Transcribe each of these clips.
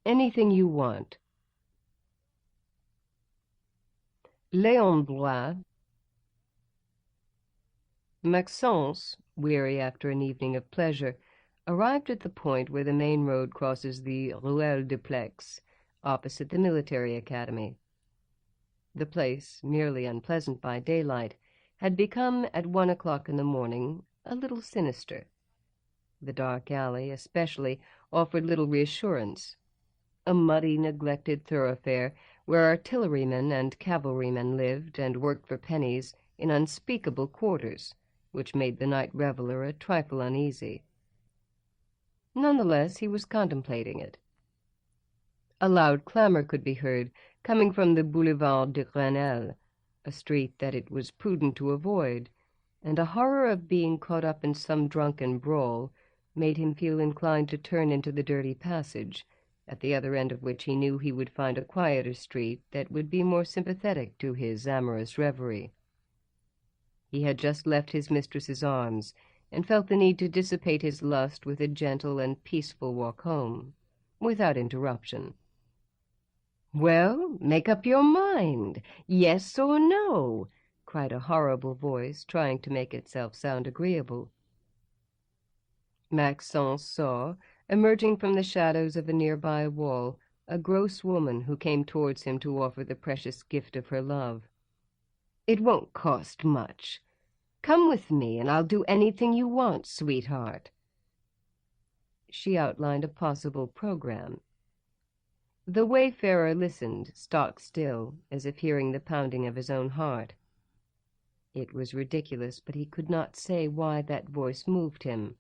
Anything you want. Léon Bloy. Maxence, weary after an evening of pleasure, arrived at the point where the main road crosses the Ruelle de Plex, opposite the military academy. The place, merely unpleasant by daylight, had become, at 1 o'clock in the morning, a little sinister. The dark alley, especially, offered little reassurance. A muddy, neglected thoroughfare where artillerymen and cavalrymen lived and worked for pennies in unspeakable quarters, which made the night reveller a trifle uneasy. Nonetheless, he was contemplating it. A loud clamor could be heard, coming from the Boulevard de Grenelle, a street that it was prudent to avoid, and a horror of being caught up in some drunken brawl made him feel inclined to turn into the dirty passage, at the other end of which he knew he would find a quieter street that would be more sympathetic to his amorous reverie. He had just left his mistress's arms, and felt the need to dissipate his lust with a gentle and peaceful walk home, without interruption. "Well, make up your mind, yes or no," cried a horrible voice, trying to make itself sound agreeable. Maxence saw, emerging from the shadows of a nearby wall, a gross woman who came towards him to offer the precious gift of her love. "It won't cost much. Come with me, and I'll do anything you want, sweetheart." She outlined a possible program. The wayfarer listened, stock still, as if hearing the pounding of his own heart. It was ridiculous, but he could not say why that voice moved him.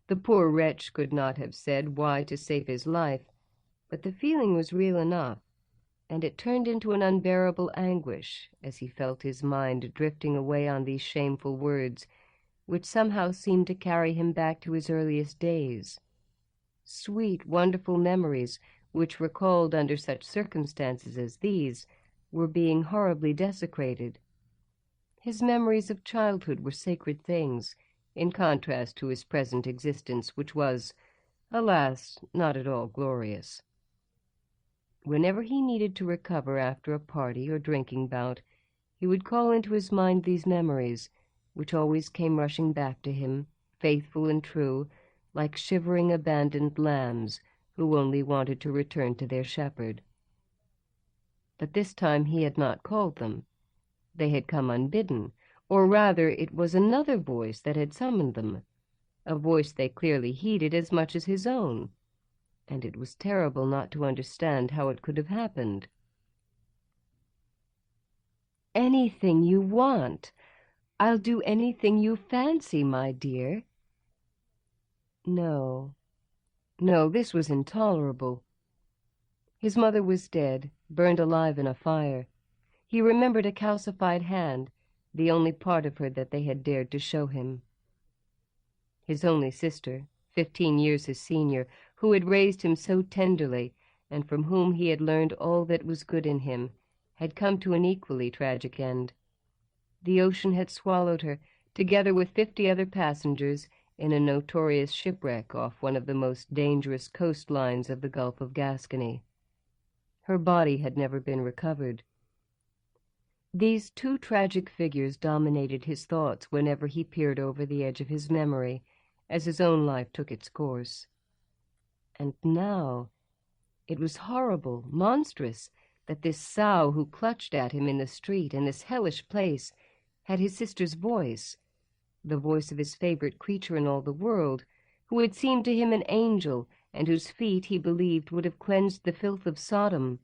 The poor wretch could not have said why to save his life, but the feeling was real enough, and it turned into an unbearable anguish as he felt his mind drifting away on these shameful words, which somehow seemed to carry him back to his earliest days. Sweet, wonderful memories, which, recalled under such circumstances as these, were being horribly desecrated. His memories of childhood were sacred things, in contrast to his present existence, which was, alas, not at all glorious. Whenever he needed to recover after a party or drinking bout, he would call into his mind these memories, which always came rushing back to him, faithful and true, like shivering abandoned lambs who only wanted to return to their shepherd. But this time he had not called them. They had come unbidden, or rather it was another voice that had summoned them, a voice they clearly heeded as much as his own, and it was terrible not to understand how it could have happened. "Anything you want. I'll do anything you fancy, my dear." No, this was intolerable. His mother was dead, burned alive in a fire. He remembered a calcified hand, the only part of her that they had dared to show him. His only sister, 15 years his senior, who had raised him so tenderly, and from whom he had learned all that was good in him, had come to an equally tragic end. The ocean had swallowed her, together with 50 other passengers, in a notorious shipwreck off one of the most dangerous coastlines of the Gulf of Gascony. Her body had never been recovered. These two tragic figures dominated his thoughts whenever he peered over the edge of his memory, as his own life took its course. And now, it was horrible, monstrous, that this sow who clutched at him in the street in this hellish place had his sister's voice, the voice of his favorite creature in all the world, who had seemed to him an angel, and whose feet, he believed, would have cleansed the filth of Sodom.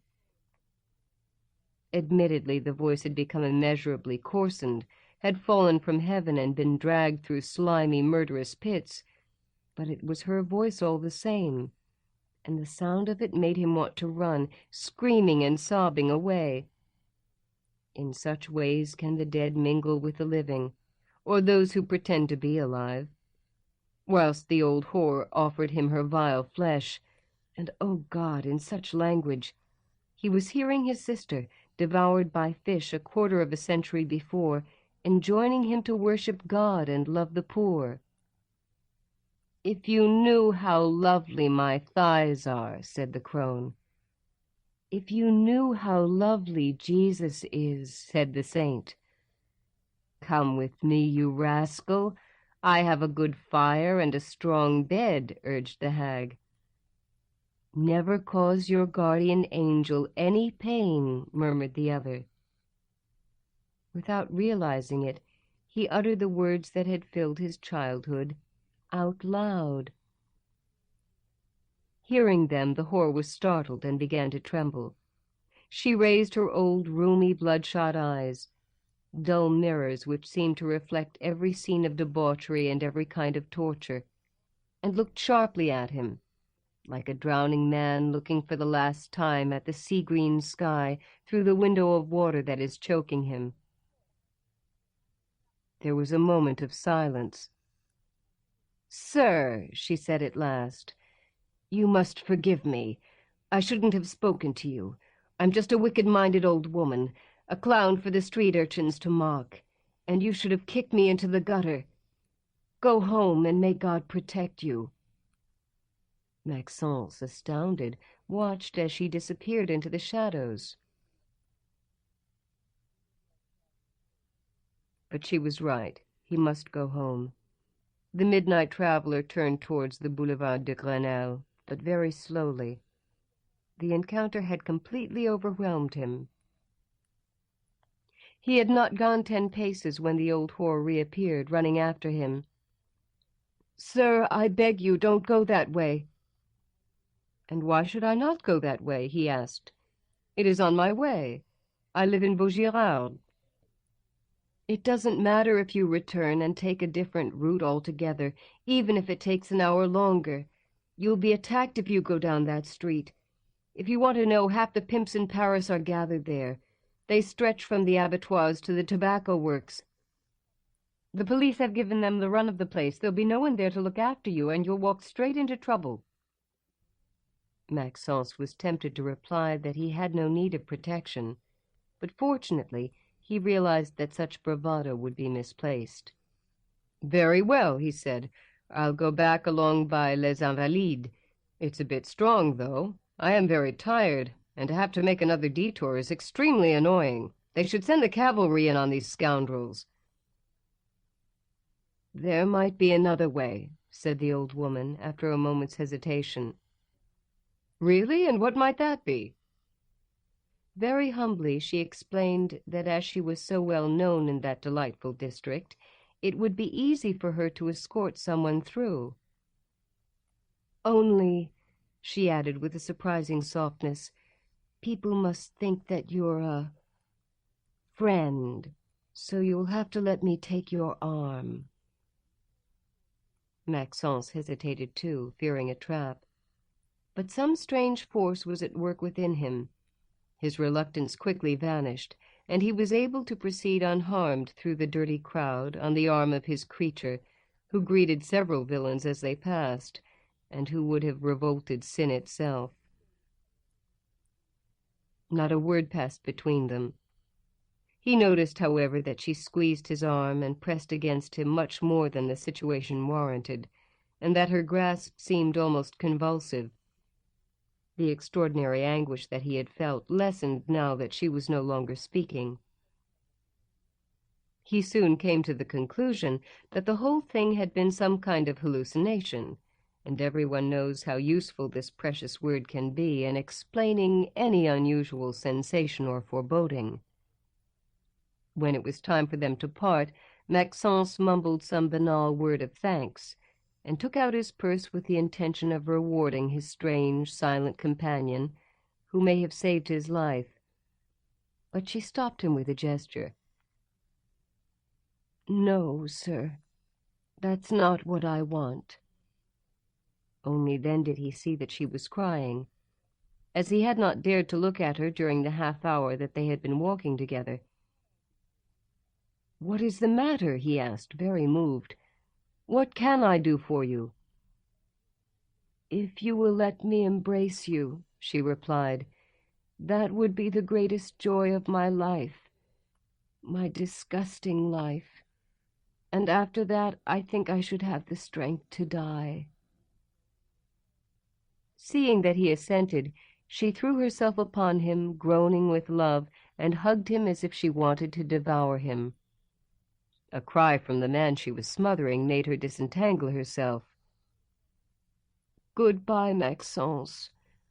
Admittedly, the voice had become immeasurably coarsened, had fallen from heaven and been dragged through slimy, murderous pits, but it was her voice all the same, and the sound of it made him want to run, screaming and sobbing, away. In such ways can the dead mingle with the living, or those who pretend to be alive. Whilst the old whore offered him her vile flesh, and, oh God, in such language, he was hearing his sister, devoured by fish a quarter of a century before, enjoining him to worship God and love the poor. "If you knew how lovely my thighs are," said the crone. "If you knew how lovely Jesus is," said the saint. "Come with me, you rascal. I have a good fire and a strong bed," urged the hag. "Never cause your guardian angel any pain," murmured the other. Without realizing it, he uttered the words that had filled his childhood out loud. Hearing them, the whore was startled and began to tremble. She raised her old, rheumy, bloodshot eyes, dull mirrors which seemed to reflect every scene of debauchery and every kind of torture, and looked sharply at him, like a drowning man looking for the last time at the sea-green sky through the window of water that is choking him. There was a moment of silence. "Sir," she said at last, "you must forgive me. I shouldn't have spoken to you. I'm just a wicked-minded old woman, a clown for the street urchins to mock, and you should have kicked me into the gutter. Go home, and may God protect you." Maxence, astounded, watched as she disappeared into the shadows. But she was right. He must go home. The midnight traveler turned towards the Boulevard de Grenelle, but very slowly. The encounter had completely overwhelmed him. He had not gone 10 paces when the old whore reappeared, running after him. "Sir, I beg you, don't go that way." "And why should I not go that way?" he asked. "It is on my way. I live in Vaugirard." "It doesn't matter if you return and take a different route altogether, even if it takes an hour longer. You'll be attacked if you go down that street. If you want to know, half the pimps in Paris are gathered there. They stretch from the abattoirs to the tobacco works. The police have given them the run of the place. There'll be no one there to look after you, and you'll walk straight into trouble." Maxence was tempted to reply that he had no need of protection, but fortunately he realized that such bravado would be misplaced. "Very well," he said. "I'll go back along by Les Invalides. It's a bit strong, though. I am very tired, and to have to make another detour is extremely annoying. They should send the cavalry in on these scoundrels." "There might be another way," said the old woman, after a moment's hesitation. "Really? And what might that be?" Very humbly she explained that as she was so well known in that delightful district, it would be easy for her to escort someone through. "Only," she added with a surprising softness, "people must think that you're a friend, so you'll have to let me take your arm." Maxence hesitated too, fearing a trap. But some strange force was at work within him. His reluctance quickly vanished, and he was able to proceed unharmed through the dirty crowd on the arm of his creature, who greeted several villains as they passed, and who would have revolted sin itself. Not a word passed between them. He noticed, however, that she squeezed his arm and pressed against him much more than the situation warranted, and that her grasp seemed almost convulsive. The extraordinary anguish that he had felt lessened now that she was no longer speaking. He soon came to the conclusion that the whole thing had been some kind of hallucination, and everyone knows how useful this precious word can be in explaining any unusual sensation or foreboding. When it was time for them to part, Maxence mumbled some banal word of thanks, and took out his purse with the intention of rewarding his strange, silent companion, who may have saved his life. But she stopped him with a gesture. "No, sir, that's not what I want." Only then did he see that she was crying, as he had not dared to look at her during the half-hour that they had been walking together. "What is the matter?" he asked, very moved. "What can I do for you?" "If you will let me embrace you," she replied, "that would be the greatest joy of my life, my disgusting life." and after that I think I should have the strength to die." Seeing that he assented, she threw herself upon him, groaning with love, and hugged him as if she wanted to devour him. A cry from the man she was smothering made her disentangle herself. "Good-bye, Maxence,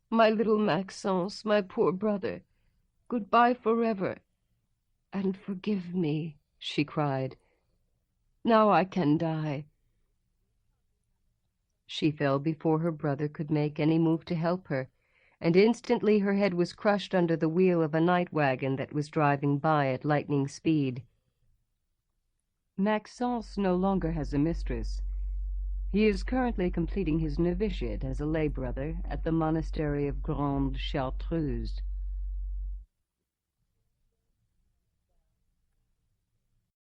my little Maxence, my poor brother. Good-bye forever. And forgive me," she cried. "Now I can die." She fell before her brother could make any move to help her, and instantly her head was crushed under the wheel of a night wagon that was driving by at lightning speed. Maxence no longer has a mistress. He is currently completing his novitiate as a lay brother at the monastery of Grande Chartreuse.